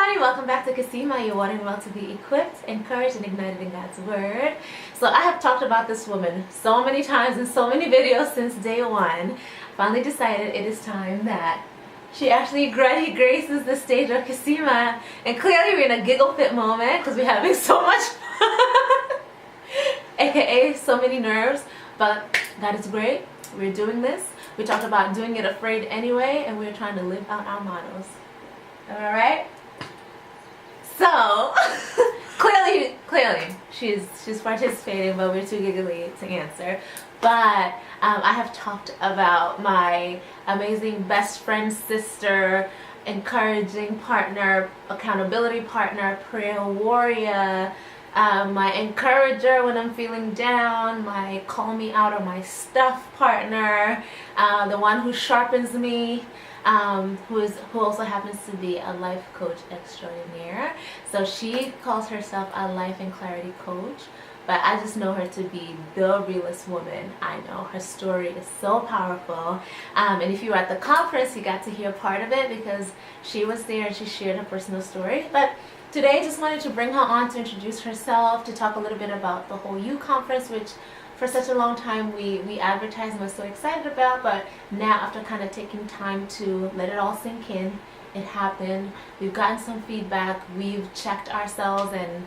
everybody, welcome back to Kasima, your one and well to be equipped, encouraged, and ignited in God's Word. So I have talked about this woman so many times in so many videos since day one. Finally decided it is time that she actually graces the stage of Kasima, and clearly we're in a giggle fit moment because we're having so much aka so many nerves, but God is great. We're doing this. We talked about doing it afraid anyway, and we're trying to live out our mottos. Alright? So, clearly, she's participating, but we're too giggly to answer. But I have talked about my amazing best friend, sister, encouraging partner, accountability partner, prayer warrior, my encourager when I'm feeling down, my call me out of my stuff partner, the one who sharpens me, who also happens to be a life coach extraordinaire. So she calls herself a life and clarity coach, but I just know her to be the realest woman I know. Her story is so powerful, and if you were at the conference, you got to hear part of it because she was there and she shared her personal story. But today, just wanted to bring her on to introduce herself, to talk a little bit about the whole You Conference, which for such a long time we advertised and was so excited about, but now after kind of taking time to let it all sink in, it happened. We've gotten some feedback, we've checked ourselves and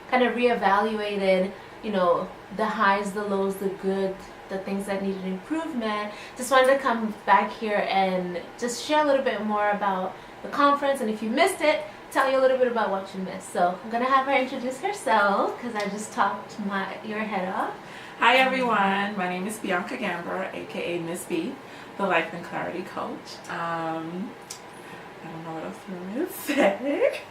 kind of reevaluated, you know, the highs, the lows, the good, the things that needed improvement. Just wanted to come back here and just share a little bit more about the conference, and if you missed it, tell you a little bit about what you missed. So I'm gonna have her introduce herself because I just talked your head off. Hi everyone, my name is Bianca Gambrah, aka MissBe, the Life and Clarity Coach. I don't know what else you want me to say.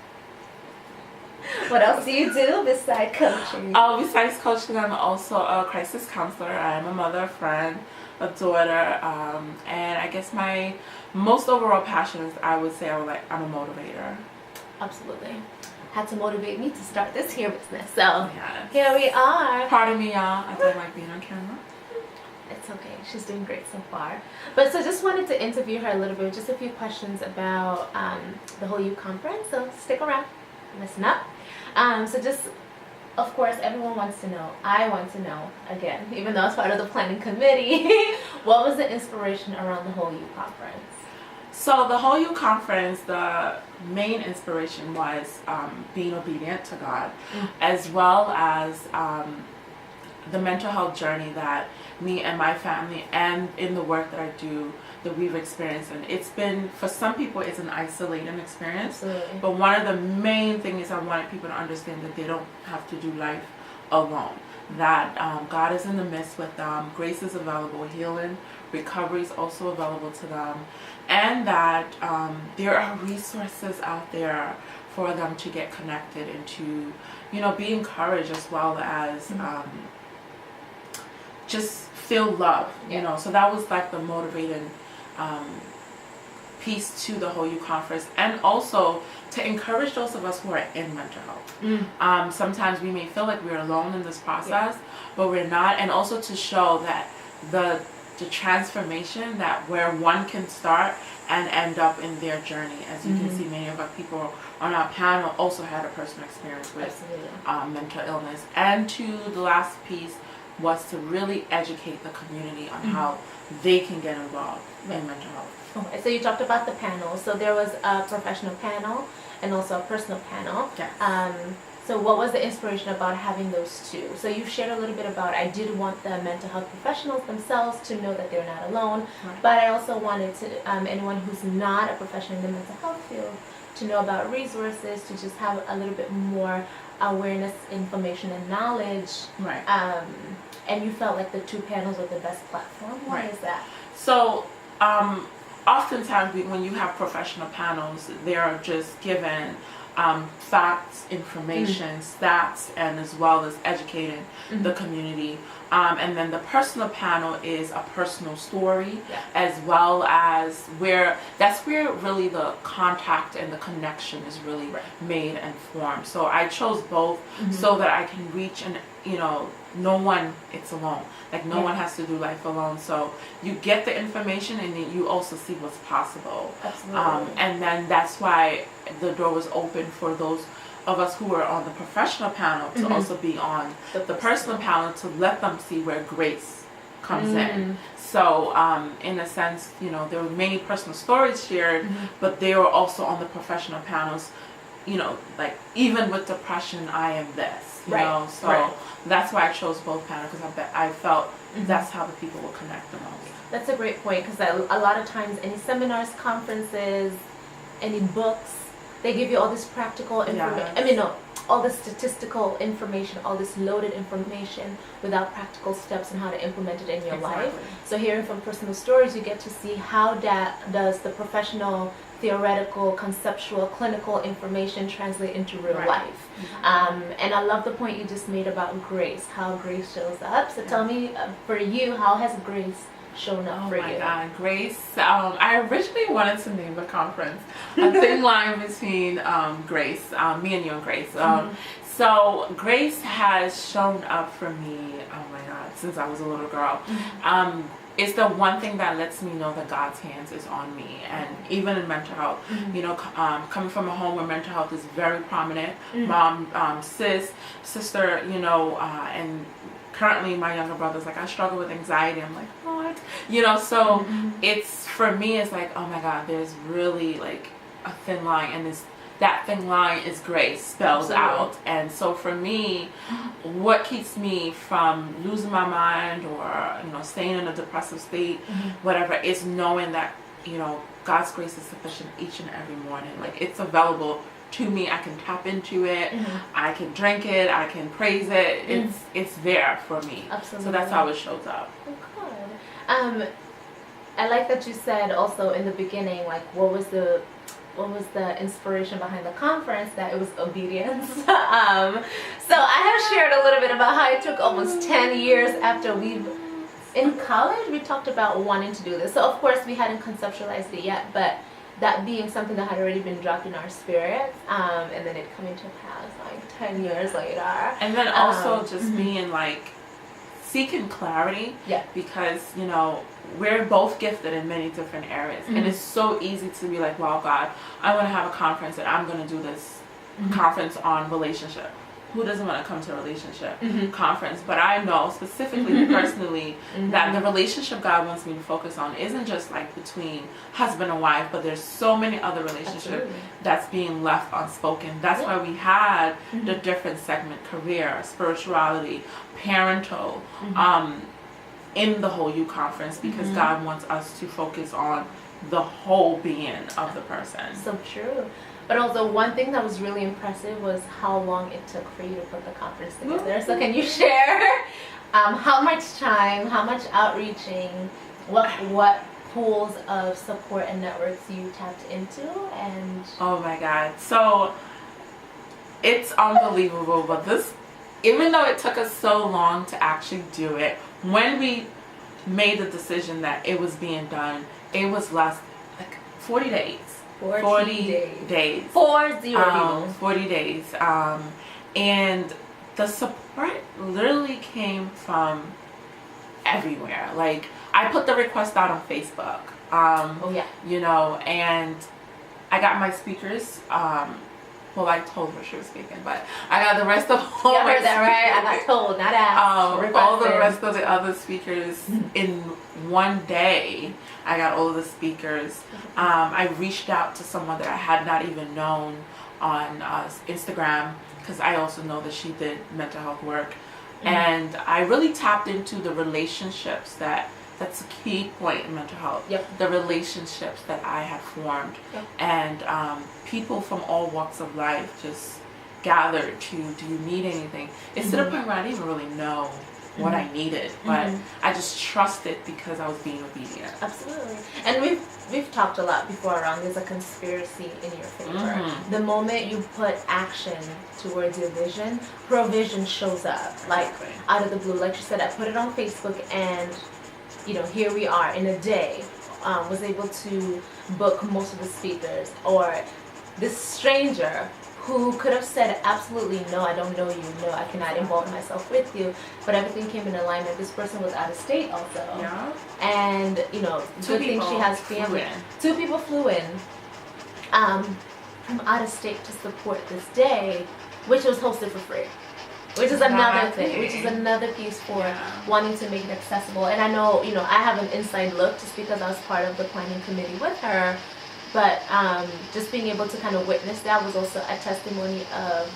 What else do you do besides coaching? Besides coaching, I'm also a crisis counselor. I'm a mother, a friend, a daughter, and I guess my most overall passion is, I would say, I'm a motivator. Absolutely. Had to motivate me to start this here business. So yes. Here we are. Pardon me, y'all. I don't like being on camera. It's okay. She's doing great so far. But so just wanted to interview her a little bit, just a few questions about the whole You Conference. So stick around. Listen up. So just, of course, everyone wants to know. I want to know, again, even though it's part of the planning committee, what was the inspiration around the whole You Conference? So the whole You Conference, the main inspiration was being obedient to God, as well as the mental health journey that me and my family and in the work that I do, that we've experienced. And it's been, for some people, it's an isolating experience. Absolutely. But one of the main things is I wanted people to understand that they don't have to do life alone. That God is in the midst with them, grace is available, healing, recovery is also available to them, and that there are resources out there for them to get connected and to, you know, be encouraged, as well as just feel love, you know. So that was like the motivating piece to the whole You Conference, and also to encourage those of us who are in mental health. Sometimes we may feel like we're alone in this process, but we're not, and also to show that the transformation, that where one can start and end up in their journey. As you can see, many of our people on our panel also had a personal experience with mental illness. And to the last piece was to really educate the community on how they can get involved in mental health. Okay, so you talked about the panel. So there was a professional panel and also a personal panel. Yes. So what was the inspiration about having those two? So you shared a little bit about, I did want the mental health professionals themselves to know that they're not alone, but I also wanted to anyone who's not a professional in the mental health field to know about resources, to just have a little bit more awareness, information, and knowledge. Right. And you felt like the two panels were the best platform. Why is that? So oftentimes when you have professional panels, they are just given facts, information, stats, and as well as educating the community. And then the personal panel is a personal story, as well as that's where really the contact and the connection is really made and formed. So I chose both so that I can reach and no one, it's alone. Like no one has to do life alone. So you get the information and then you also see what's possible. Absolutely. And then that's why the door was open for those of us who were on the professional panel to also be on the personal panel, to let them see where grace comes in. So in a sense, there were many personal stories shared, but they were also on the professional panels, like even with depression, I am this, you know. So that's why I chose both panels, because I felt that's how the people will connect the most. That's a great point, because a lot of times any seminars, conferences, any books, they give you all this practical information. All this statistical information, all this loaded information without practical steps on how to implement it in your life. So hearing from personal stories, you get to see how does the professional, theoretical, conceptual, clinical information translate into real life. And I love the point you just made about grace, how grace shows up. So tell me, for you, how has grace shown up for you? Oh my God, grace. I originally wanted to name the conference A Thin Line Between Grace, Me and You and Grace. So grace has shown up for me, oh my God, since I was a little girl. It's the one thing that lets me know that God's hands is on me, and even in mental health, coming from a home where mental health is very prominent, mom, sister, and currently my younger brother's like, I struggle with anxiety. I'm like, what? So it's, for me, it's like, oh my God, there's really like a thin line, and that thin line is grace spelled out. And so for me, what keeps me from losing my mind or staying in a depressive state, whatever, is knowing that God's grace is sufficient each and every morning. Like, it's available to me. I can tap into it. I can drink it. I can praise it. It's there for me. Absolutely. So that's how it shows up. Oh, good. I like that you said also in the beginning, like, what was the inspiration behind the conference, that it was obedience. So I have shared a little bit about how it took almost 10 years after in college, we talked about wanting to do this. So of course we hadn't conceptualized it yet, but that being something that had already been dropped in our spirits, and then it coming to pass like 10 years later. And then also just being like, seeking clarity, because we're both gifted in many different areas, and it's so easy to be like, wow, God, I want to have a conference and I'm going to do this conference on relationship. Who doesn't want to come to a relationship conference? But I know specifically, personally, that the relationship God wants me to focus on isn't just like between husband and wife, but there's so many other relationships that's being left unspoken. That's why we had the different segment: career, spirituality, parental, in the whole You conference, because God wants us to focus on the whole being of the person. So true. But also, one thing that was really impressive was how long it took for you to put the conference together. So can you share how much time, how much outreaching, what pools of support and networks you tapped into? And oh my God, so it's unbelievable. But even though it took us so long to actually do it, when we made the decision that it was being done, it was less like 40 days. 40 days. 40 days. And the support literally came from everywhere. Like, I put the request out on Facebook. And I got my speakers. Well, I told her she was speaking, but I got the rest of all. You heard that right? I got told, not asked. All the rest of the other speakers in one day. I got all of the speakers. I reached out to someone that I had not even known on Instagram, because I also know that she did mental health work, and I really tapped into the relationships that's a key point in mental health. The relationships that I have formed, and people from all walks of life just gathered to, do you need anything? It's to the point where I didn't even really know what I needed, but I just trusted because I was being obedient. Absolutely. And we've talked a lot before around there's a conspiracy in your favor. The moment you put action towards your vision, provision shows up. Like, out of the blue. Like you said, I put it on Facebook, and here we are in a day. Was able to book most of the speakers. Or this stranger who could have said absolutely no, I don't know you, no, I cannot involve myself with you, but everything came in alignment. This person was out of state also, and you know, good thing she has family. 2 people flew in from out of state to support this day, which was hosted for free. Which is another thing, which is another piece for wanting to make it accessible. And I know, you know, I have an inside look just because I was part of the planning committee with her, but just being able to kind of witness that was also a testimony of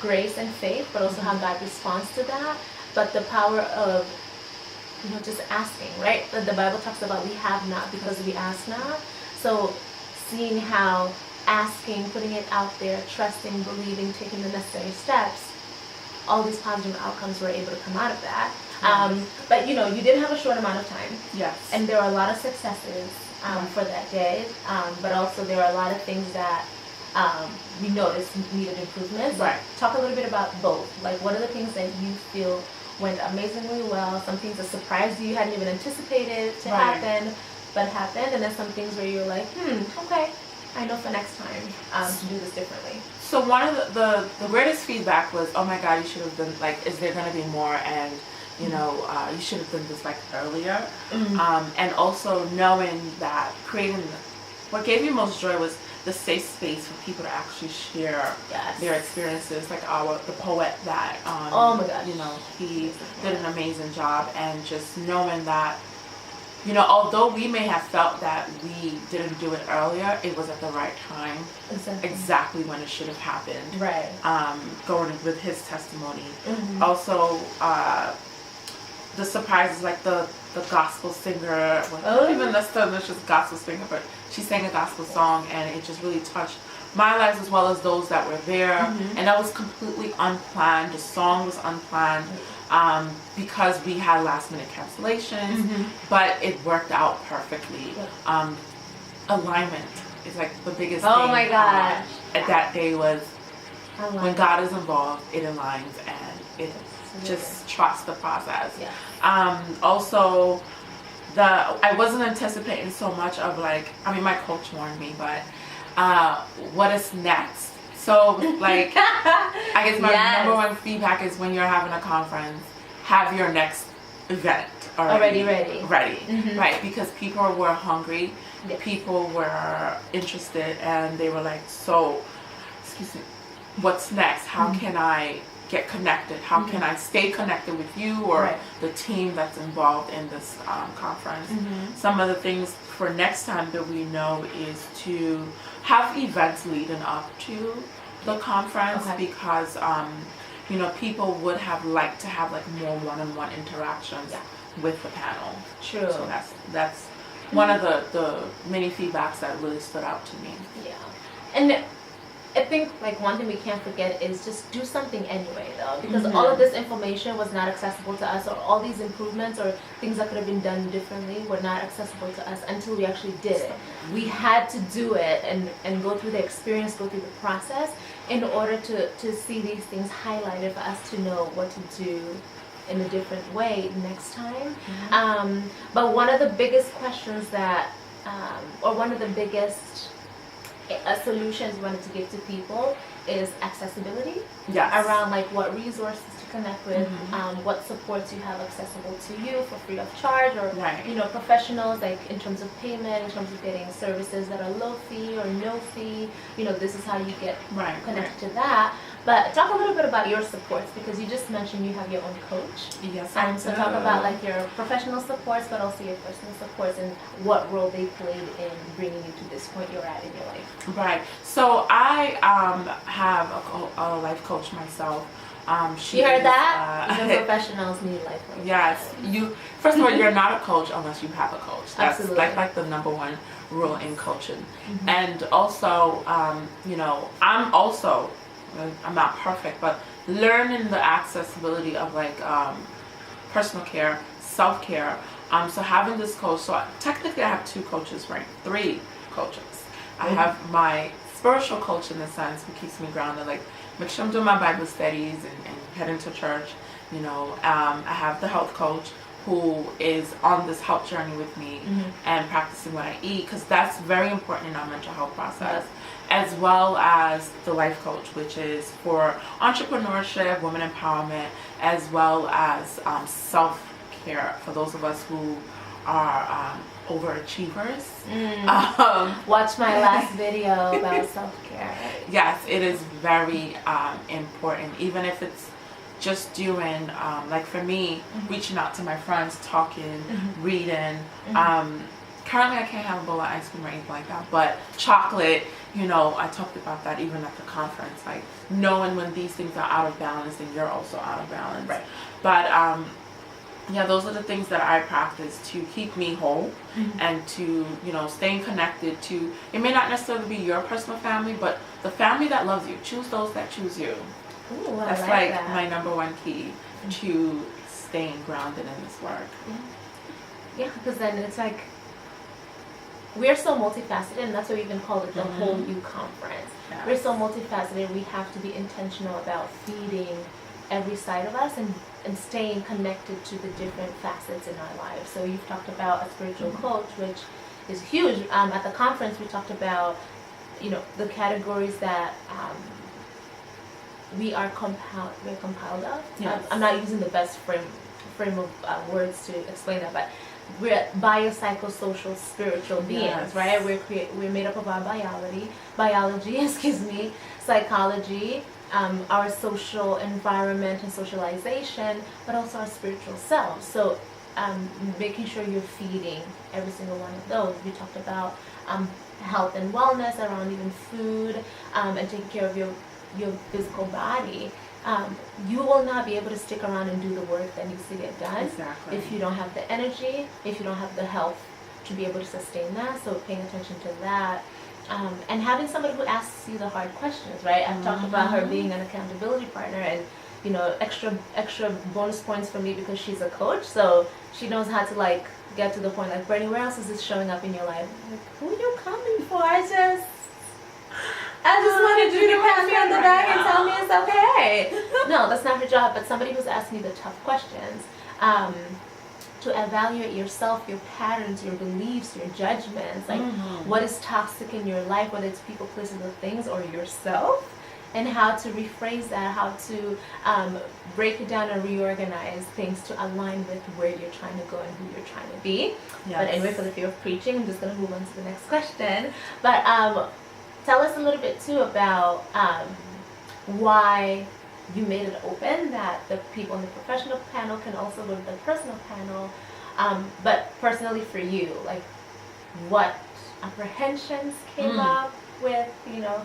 grace and faith, but also how God responds to that. But the power of, you know, just asking, right? The Bible talks about we have not because we ask not. So seeing how asking, putting it out there, trusting, believing, taking the necessary steps, all these positive outcomes were able to come out of that. But you know, you did have a short amount of time. Yes. And there were a lot of successes for that day. But also there were a lot of things that we noticed needed improvement. So talk a little bit about both. Like, what are the things that you feel went amazingly well? Some things that surprised you hadn't even anticipated to happen, but happened. And then some things where you're like, okay, I know for next time to do this differently. So one of the greatest feedback was, oh my God, you should have done, like, is there going to be more? And, you know, you should have done this, like, earlier. And also knowing that what gave me most joy was the safe space for people to actually share their experiences. Like the poet that, oh my gosh, you know, he did an amazing job. And just knowing that, you know, although we may have felt that we didn't do it earlier, it was at the right time, exactly when it should have happened. Right. Going with his testimony. Also, the surprises, like the gospel singer. Well, not even necessarily just gospel singer, but she sang a gospel song, and it just really touched my life as well as those that were there. And that was completely unplanned. The song was unplanned. Because we had last minute cancellations, but it worked out perfectly. Alignment is like the biggest thing. Oh my gosh. At that day was when God is involved, it aligns and it just trusts the process. Also, I wasn't anticipating so much of, like, I mean, my coach warned me, but what is next? So, like, I guess my number one feedback is when you're having a conference, have your next event already ready. Right? Because people were hungry, people were interested, and they were like, so, excuse me, what's next? How can I get connected? How can I stay connected with you or the team that's involved in this conference? Some of the things for next time that we know is to have events leading up to the conference, because you know, people would have liked to have, like, more one-on-one interactions with the panel. True. So that's one of the many feedbacks that really stood out to me. And I think, like, one thing we can't forget is just do something anyway, though, because all of this information was not accessible to us, or all these improvements or things that could have been done differently were not accessible to us until we actually did it. We had to do it and go through the experience, go through the process in order to see these things highlighted for us to know what to do in a different way next time. But one of the biggest questions that, or one of the biggest solutions we wanted to give to people is accessibility. Around, like, what resources to connect with, what supports you have accessible to you for free of charge, or you know, professionals, like, in terms of payment, in terms of getting services that are low fee or no fee. You know, this is how you get connected to that. But talk a little bit about your supports, because you just mentioned you have your own coach. So talk about, like, your professional supports, but also your personal supports, and what role they played in bringing you to this point you're at in your life. So I have a life coach myself. You heard that? Even professionals need life coaches. Yes. First of all, you're not a coach unless you have a coach. That's like the number one rule in coaching. And also, you know, I'm not perfect, but learning the accessibility of, like, personal care, self-care. So having this coach, so technically I have 2 coaches, right? 3 coaches. I have my spiritual coach, in the sense, who keeps me grounded, like, make sure I'm doing my Bible studies and heading to church. You know, I have the health coach, who is on this health journey with me and practicing what I eat, because that's very important in our mental health process, as as well as the life coach, which is for entrepreneurship, women empowerment, as well as self-care for those of us who are overachievers. Watch my last video about self-care. Yes, it is very important, even if it's just doing, like for me, reaching out to my friends, talking, reading. Currently I can't have a bowl of ice cream or anything like that, but chocolate, you know, I talked about that even at the conference, like knowing when these things are out of balance, then you're also out of balance. Right. But yeah, those are the things that I practice to keep me whole and to, you know, staying connected to, it may not necessarily be your personal family, but the family that loves you. Choose those that choose you. Ooh, That's like like my number one key to staying grounded in this work. Yeah, because then it's like, we're so multifaceted, and that's why we even called it the Whole You Conference. Yes. We're so multifaceted, we have to be intentional about feeding every side of us and staying connected to the different facets in our lives. So you've talked about a spiritual coach, which is huge. At the conference, we talked about, you know, the categories that we're compiled of. Yes. I'm not using the best frame of words to explain that, but we're biopsychosocial spiritual beings, Yes. right? We're made up of our biology, excuse me, psychology, our social environment and socialization, but also our spiritual self. So making sure you're feeding every single one of those. We talked about health and wellness around even food and taking care of your physical body. You will not be able to stick around and do the work that needs to get done if you don't have the energy, if you don't have the health to be able to sustain that. So paying attention to that. And having somebody who asks you the hard questions, right? I've talked about her being an accountability partner, and you know, extra bonus points for me because she's a coach, so she knows how to like get to the point. Like, Brittany, where else is this showing up in your life? Like, who are you coming for? I just wanted you to pat me on the back and tell me it's okay. No, that's not her job. But somebody who's asking you the tough questions. To evaluate yourself, your patterns, your beliefs, your judgments, like what is toxic in your life, whether it's people, places, or things, or yourself, and how to rephrase that, how to break it down and reorganize things to align with where you're trying to go and who you're trying to be. Yes. But anyway, for the fear of preaching, I'm just going to move on to the next question. But tell us a little bit too about why you made it open that the people in the professional panel can also go to the personal panel, but personally for you, like what apprehensions came up with, you know,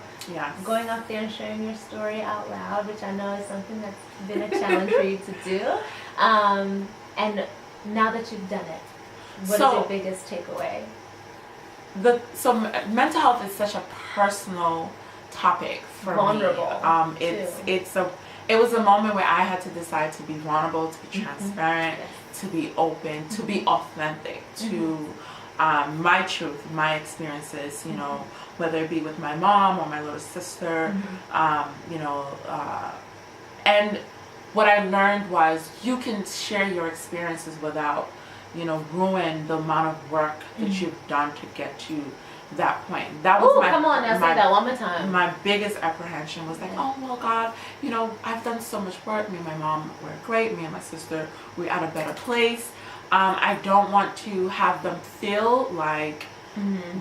going up there and sharing your story out loud, which I know is something that's been a challenge for you to do, and now that you've done it, what is your biggest takeaway? So mental health is such a personal topic for vulnerable me. It was a moment where I had to decide to be vulnerable, to be transparent, to be open, to be authentic to my truth, my experiences, you know, whether it be with my mom or my little sister, you know, and what I learned was you can share your experiences without, you know, ruin the amount of work that you've done to get to that point. That was come on now, say that one more time. My biggest apprehension was like, oh well, God, you know, I've done so much work. Me and my mom were great. Me and my sister, we're at a better place. I don't want to have them feel like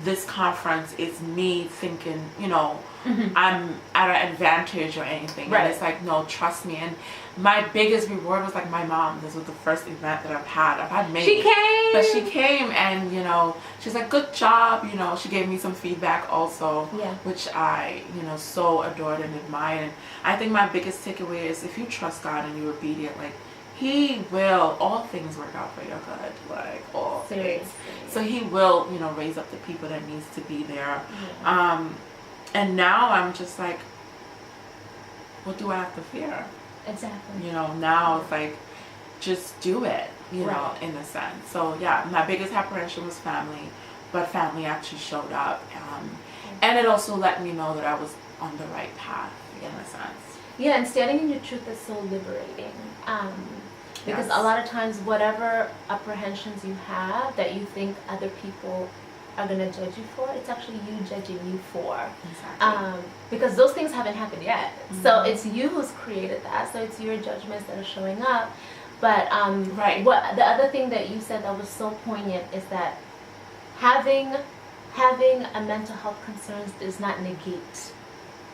this conference is me thinking, you know, I'm at an advantage or anything. Right. And it's like, no, trust me. And my biggest reward was like my mom. This was the first event that I've had many. She came! But she came and, you know, she's like, good job. You know, she gave me some feedback also, which I, you know, so adored and admired. And I think my biggest takeaway is if you trust God and you're obedient, like, He will, all things work out for your good, like all things. So He will, you know, raise up the people that needs to be there. And now I'm just like, what do I have to fear? Exactly. You know, now it's like, just do it, you know, in a sense. So yeah, my biggest apprehension was family, but family actually showed up. And it also let me know that I was on the right path, in a sense. Yeah, and standing in your truth is so liberating. Because a lot of times, whatever apprehensions you have that you think other people are going to judge you for. It's actually you judging you for. Exactly. Because those things haven't happened yet. So it's you who's created that. So it's your judgments that are showing up. But Right. what the other thing that you said that was so poignant is that having a mental health concerns does not negate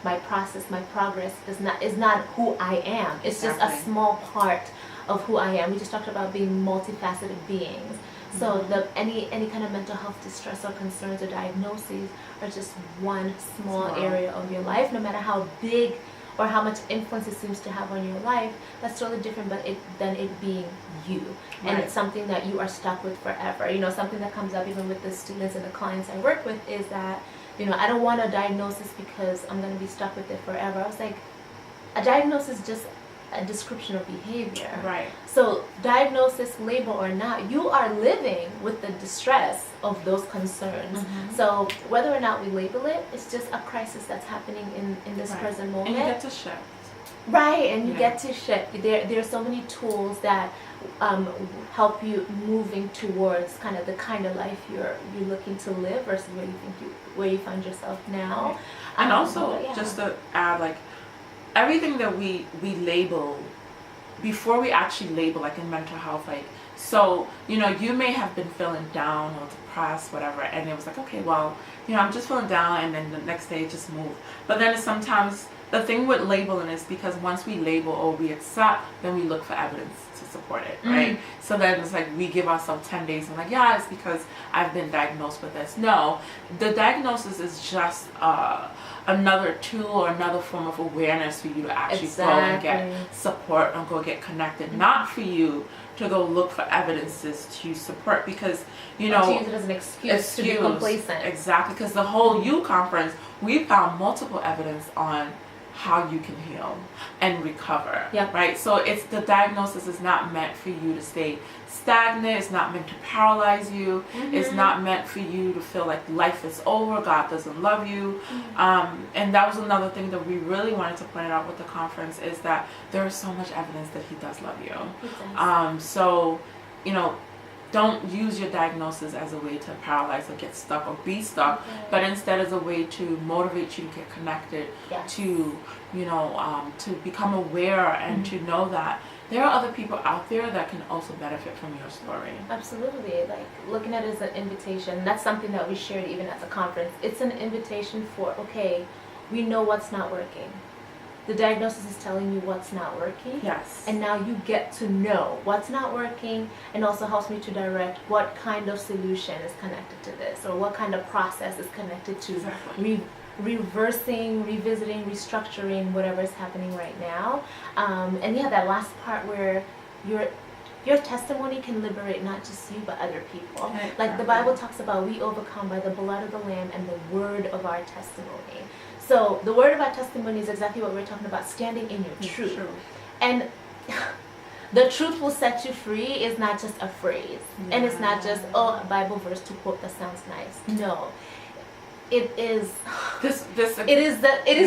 my process, my progress is not who I am. It's just a small part of who I am. We just talked about being multifaceted beings. So any kind of mental health distress or concerns or diagnoses are just one small area of your life, no matter how big or how much influence it seems to have on your life. That's totally different, but than it being you. And it's something that you are stuck with forever. You know, something that comes up even with the students and the clients I work with is that, you know, I don't want a diagnosis because I'm going to be stuck with it forever. I was like, a diagnosis is just a description of behavior. Right. So diagnosis, label or not, you are living with the distress of those concerns. So whether or not we label it, it's just a crisis that's happening in this present moment. And you get to shift. Right, and you get to shift. There are so many tools that help you moving towards kind of the kind of life you're looking to live versus where you find yourself now. Right. And also, just to add, like, everything that we label before we actually label, like in mental health, like, so, you know, you may have been feeling down or depressed, whatever, and it was like, okay, well, you know, I'm just feeling down, and then the next day it just moved. But then sometimes the thing with labeling is because once we label or we accept, then we look for evidence to support it, right? So then it's like we give ourselves 10 days and like, yeah, it's because I've been diagnosed with this. No, the diagnosis is just another tool or another form of awareness for you to actually go and get support and go get connected, not for you to go look for evidences to support, because, you know, to use it as an excuse to be complacent. Exactly, because the whole U conference, we found multiple evidence on how you can heal and recover, right? So it's the diagnosis is not meant for you to stay stagnant. It's not meant to paralyze you. It's not meant for you to feel like life is over, God doesn't love you. And that was another thing that we really wanted to point out with the conference, is that there is so much evidence that he does love you. So, you know, don't use your diagnosis as a way to paralyze or get stuck or be stuck, but instead as a way to motivate you to get connected, to, you know, to become aware and to know that there are other people out there that can also benefit from your story. Absolutely. Like, looking at it as an invitation. That's something that we shared even at the conference. It's an invitation for, okay, we know what's not working. The diagnosis is telling you what's not working. Yes. And now you get to know what's not working, and also helps me to direct what kind of solution is connected to this, or what kind of process is connected to reversing, revisiting, restructuring whatever is happening right now. And yeah, that last part where your testimony can liberate not just you but other people. Exactly. Like the Bible talks about, we overcome by the blood of the Lamb and the word of our testimony. So the word of our testimony is exactly what we're talking about, standing in your truth. And the truth will set you free is not just a phrase. And it's not just, oh, a Bible verse to quote that sounds nice. No. It is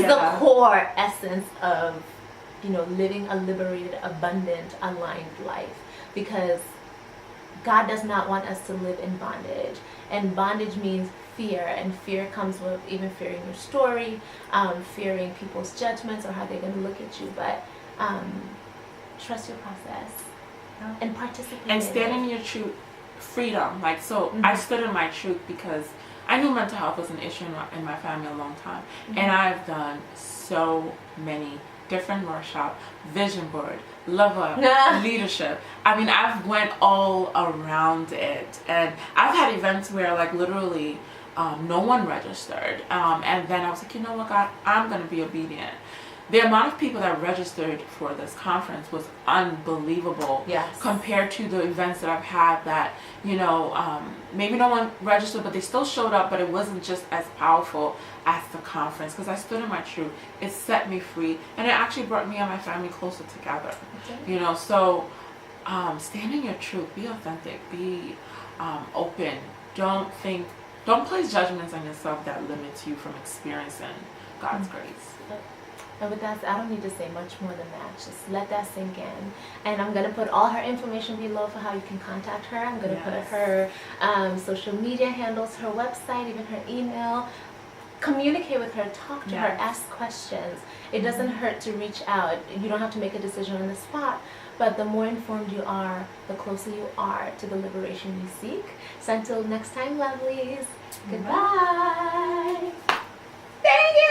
the core essence of, you know, living a liberated, abundant, aligned life. Because God does not want us to live in bondage. And bondage means fear, and fear comes with even fearing your story, fearing people's judgments or how they're going to look at you. But trust your process and participate. And stand in your truth, freedom. Like, so I stood in my truth because I knew mental health was an issue in my family a long time. And I've done so many different workshops, vision board, love up, leadership. I mean, I've went all around it. And I've had events where, like, literally no one registered. And then I was like, you know what, God, I'm going to be obedient. The amount of people that registered for this conference was unbelievable compared to the events that I've had that, you know, maybe no one registered, but they still showed up, but it wasn't just as powerful as the conference because I stood in my truth. It set me free, and it actually brought me and my family closer together. You know, so stand in your truth, be authentic, be open. Don't place judgments on yourself that limits you from experiencing God's grace. And with that, I don't need to say much more than that. Just let that sink in. And I'm going to put all her information below for how you can contact her. I'm going to put her social media handles, her website, even her email. Communicate with her, talk to her, ask questions. It doesn't hurt to reach out. You don't have to make a decision on the spot. But the more informed you are, the closer you are to the liberation you seek. So until next time, lovelies, goodbye. Thank you.